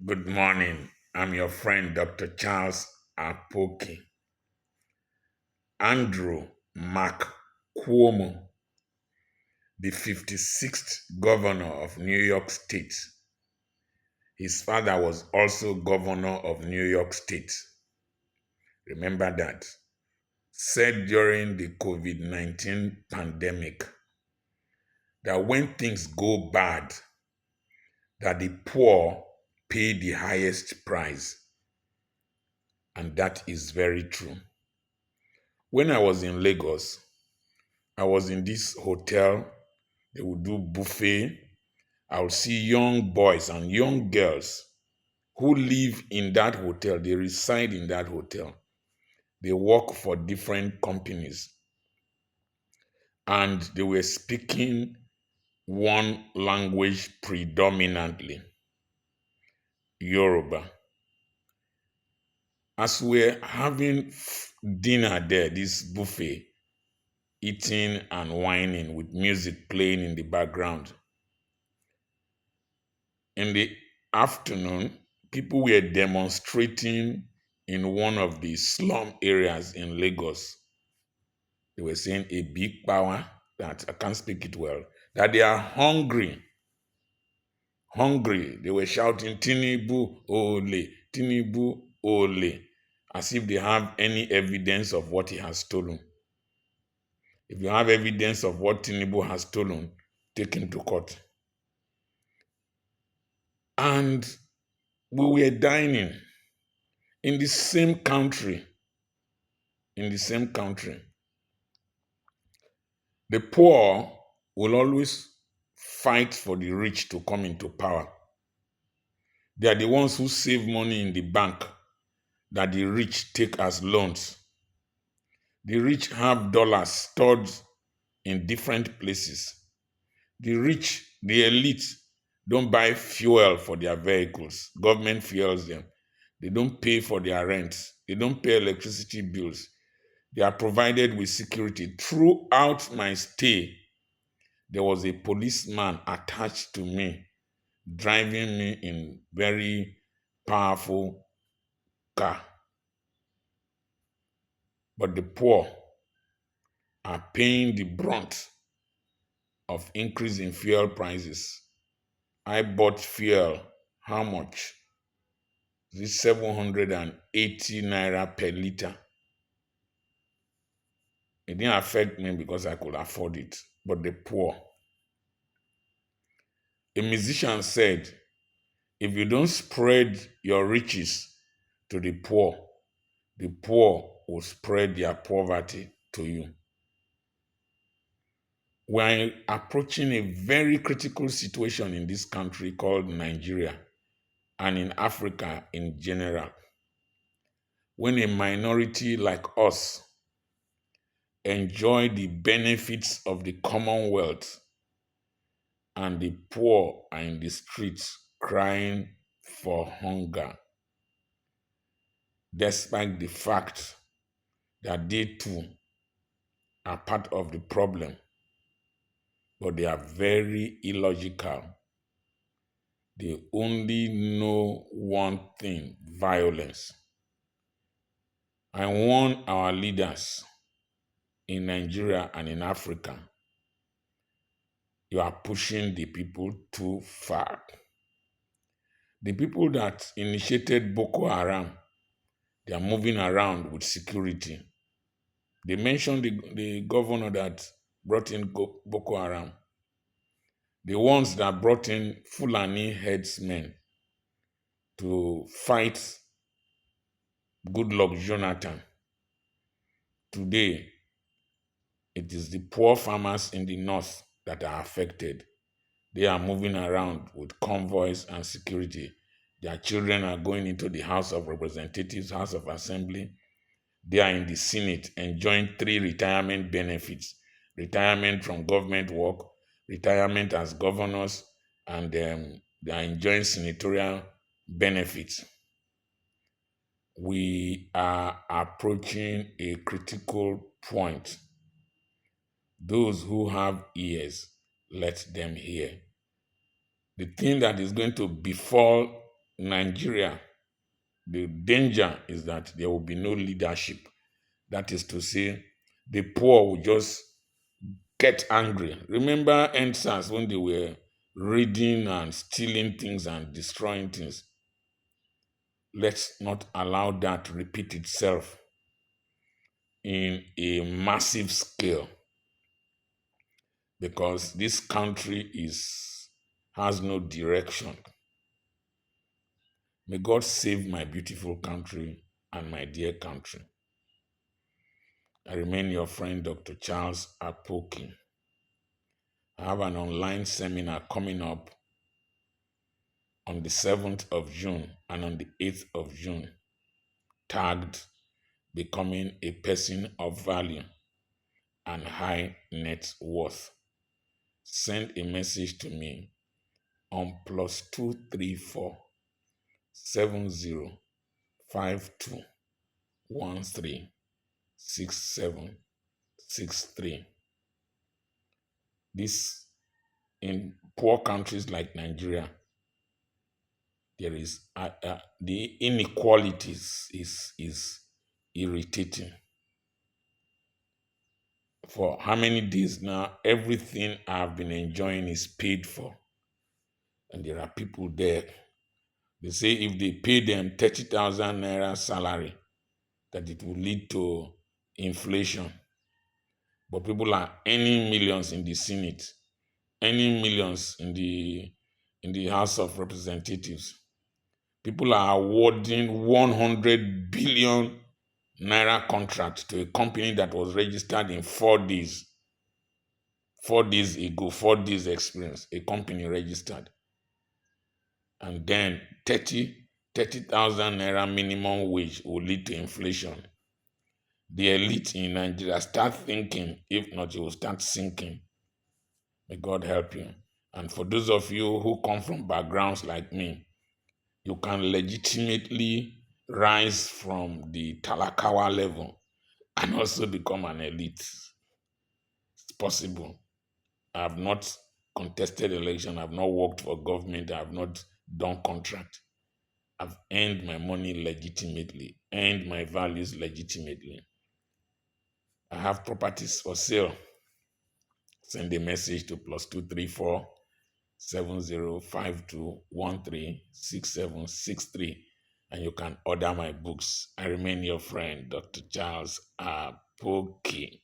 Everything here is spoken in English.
Good morning. I'm your friend, Dr. Charles Apoki. Andrew Mark Cuomo, the 56th governor of New York State. His father was also governor of New York State. Remember that. Said during the COVID 19 pandemic that when things go bad, that the poor pay the highest price. And that is very true. When I was in Lagos, I was in this hotel. They would do buffet. I would see young boys and young girls who live in that hotel. They reside in that hotel. They work for different companies. And they were speaking one language predominantly, Yoruba. As we're having dinner there, this buffet, eating and whining with music playing in the background, in the afternoon, people were demonstrating in one of the slum areas in Lagos. They were saying a big power that I can't speak it well, that they are hungry. Hungry. They were shouting, Tinubu Ole, Tinubu Ole, as if they have any evidence of what he has stolen. If you have evidence of what Tinubu has stolen, take him to court. And we were dining in the same country. In the same country. The poor will always fight for the rich to come into power. They are the ones who save money in the bank that the rich take as loans. The rich have dollars stored in different places. The rich, the elite, don't buy fuel for their vehicles. Government fuels them. They don't pay for their rent. They don't pay electricity bills. They are provided with security. Throughout my stay, there was a policeman attached to me, driving me in very powerful car. But the poor are paying the brunt of increase in fuel prices. I bought fuel. How much? This 780 naira per liter. It didn't affect me because I could afford it. But the poor. A musician said, if you don't spread your riches to the poor will spread their poverty to you. We're approaching a very critical situation in this country called Nigeria and in Africa in general, when a minority like us enjoy the benefits of the Commonwealth and the poor are in the streets crying for hunger, despite the fact that they too are part of the problem, but they are very illogical. They only know one thing: violence. I warn our leaders in Nigeria and in Africa, you are pushing the people too far. The people that initiated Boko Haram, they are moving around with security. They mentioned the governor that brought in Boko Haram, the ones that brought in Fulani headsmen to fight Goodluck Jonathan. Today, it is the poor farmers in the north that are affected. They are moving around with convoys and security. Their children are going into the House of Representatives, House of Assembly. They are in the Senate enjoying 3 retirement benefits: retirement from government work, retirement as governors, and they are enjoying senatorial benefits. We are approaching a critical point. Those who have ears, let them hear. The thing that is going to befall Nigeria, the danger is that there will be no leadership. That is to say, the poor will just get angry. Remember NSAS when they were raiding and stealing things and destroying things? Let's not allow that to repeat itself in a massive scale, because this country has no direction. May God save my beautiful country and my dear country. I remain your friend, Dr. Charles Apoki. I have an online seminar coming up on the 7th of June and on the 8th of June, tagged Becoming a Person of Value and High Net Worth. Send a message to me on +234 7052136763. This, in poor countries like Nigeria, there is the inequalities is irritating. For how many days now, everything I've been enjoying is paid for, and there are people there. They say if they pay them 30,000 naira salary, that it will lead to inflation. But people are earning millions in the Senate, earning millions in the House of Representatives. People are awarding 100 billion naira contract to a company that was registered in 4 days. 4 days ago, 4 days experience, a company registered. And then 30,000 naira minimum wage will lead to inflation. The elite in Nigeria start thinking, if not, you will start sinking. May God help you. And for those of you who come from backgrounds like me, you can legitimately rise from the Talakawa level and also become an elite. It's possible. I have not contested election. I have not worked for government. I have not done contract. I've earned my money legitimately, earned my values legitimately. I have properties for sale. Send a message to +234 7052136763, and you can order my books. I remain your friend, Dr. Charles Apoki.